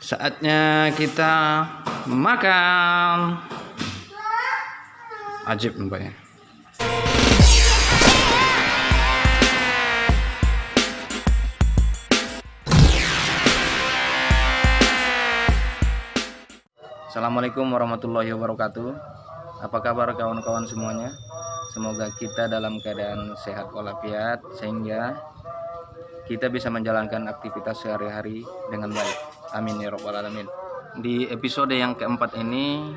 Saatnya kita makan. Ajib nampaknya. Assalamualaikum warahmatullahi wabarakatuh. Apa kabar kawan-kawan semuanya? Semoga kita dalam keadaan sehat walafiat sehingga kita bisa menjalankan aktivitas sehari-hari dengan baik. Amin ya rabbal alamin. Di episode yang keempat ini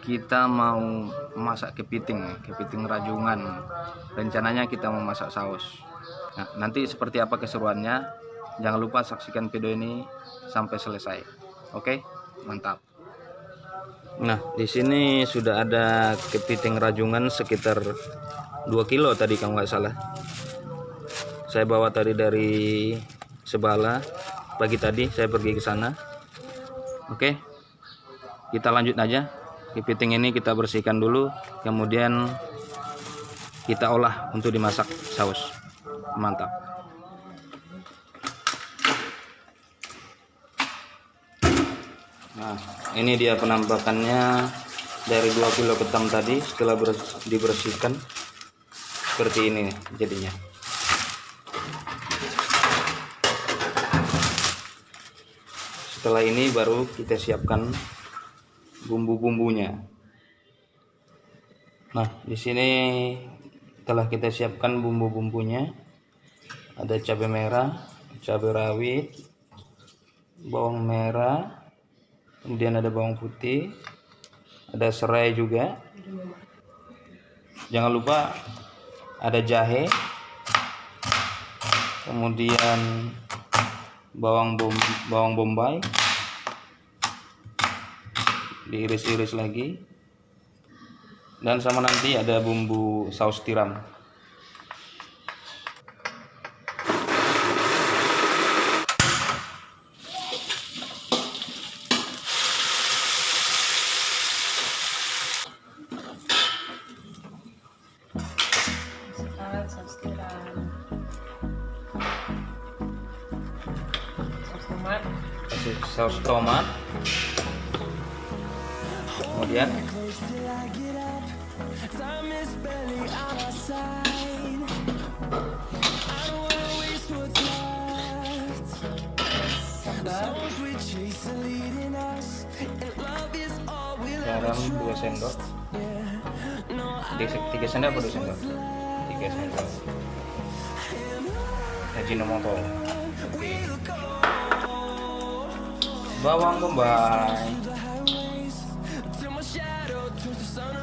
kita mau masak kepiting rajungan. Rencananya kita mau masak saus. Nah, nanti seperti apa keseruannya? Jangan lupa saksikan video ini sampai selesai. Oke, mantap. Nah, di sini sudah ada kepiting rajungan sekitar 2 kilo tadi kalau nggak salah. Saya bawa tadi dari Sebala. Pagi tadi saya pergi ke sana. Oke, kita lanjut aja. Kepiting ini kita bersihkan dulu, kemudian kita olah untuk dimasak saus. Mantap. Nah, ini dia penampakannya dari 2 kilo ketam tadi setelah dibersihkan. Seperti ini jadinya. Setelah ini baru kita siapkan bumbu-bumbunya. Nah, di sini telah kita siapkan bumbu-bumbunya. Ada cabai merah, cabai rawit, bawang merah, kemudian ada bawang putih, ada serai juga. Jangan lupa ada jahe, kemudian bawang bombay, diiris-iris lagi, dan sama nanti ada bumbu saus tiram. Saus tomat, kemudian garam 2 sendok, 3 sendok atau 2 sendok? 3 sendok. Ajinomoto. Bawang bombay.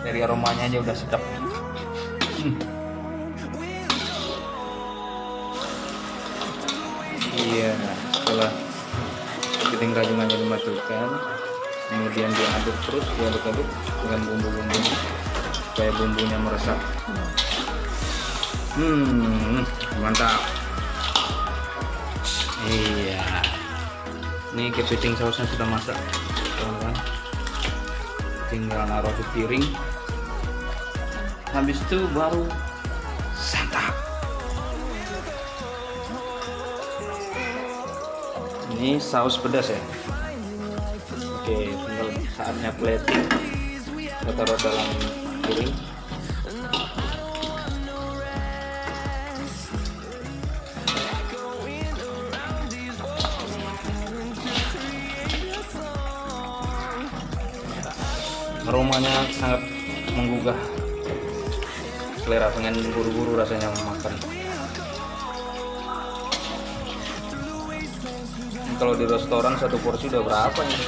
Dari aromanya aja udah sedap. Iya, setelah kepiting rajungannya dimasukkan, kemudian diaduk terus, diaduk-aduk dengan bumbu-bumbunya supaya bumbunya meresap. Mantap. Iya. Ini kepiting sausnya sudah masak, teman-teman. Tinggal naruh di piring. Habis itu baru santap. Ini saus pedas ya. Oke, tinggal saatnya plating. Kita taruh dalam piring. Aromanya sangat menggugah selera, pengen buru-buru rasanya makan. Kalau di restoran satu porsi udah berapa ya?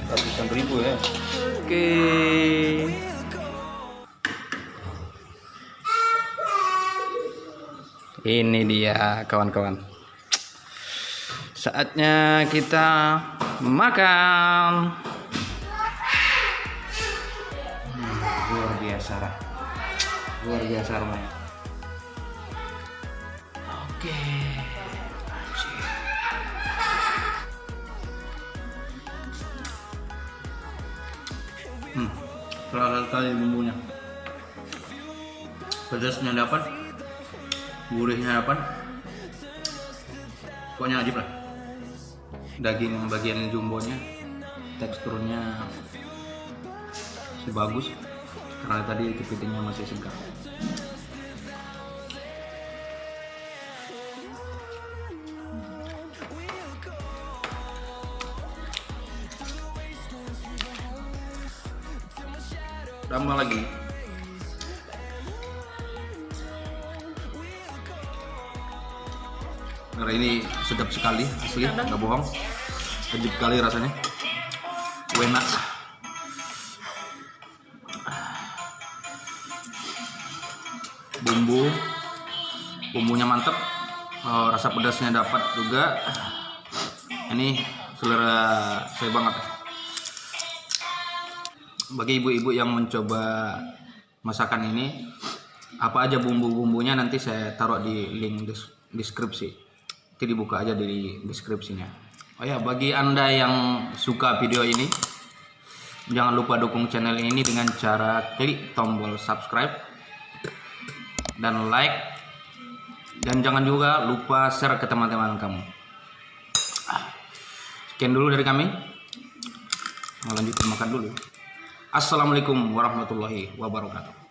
Ratusan ribu ya. Oke. Ini dia kawan-kawan. Saatnya kita makan. Luar biasa aromanya. Oke. Terlalu kali bumbunya. Pedasnya dapat, gurihnya dapat, pokoknya ajib lah. daging bagian jumbonya teksturnya masih bagus karena tadi kepitingnya masih segar. Tambah lagi karena ini sedap sekali, asli nggak bohong, sedap sekali rasanya, enak. Bumbunya mantep, rasa pedasnya dapat juga. Ini selera saya banget. Bagi ibu-ibu yang mencoba masakan ini, apa aja bumbu-bumbunya nanti saya taruh di link deskripsi. Nanti dibuka aja di deskripsinya. Oh ya, bagi Anda yang suka video ini, jangan lupa dukung channel ini dengan cara klik tombol subscribe dan like, dan jangan juga lupa share ke teman-teman kamu. Sekian dulu dari kami. Lanjut makan dulu. Assalamualaikum warahmatullahi wabarakatuh.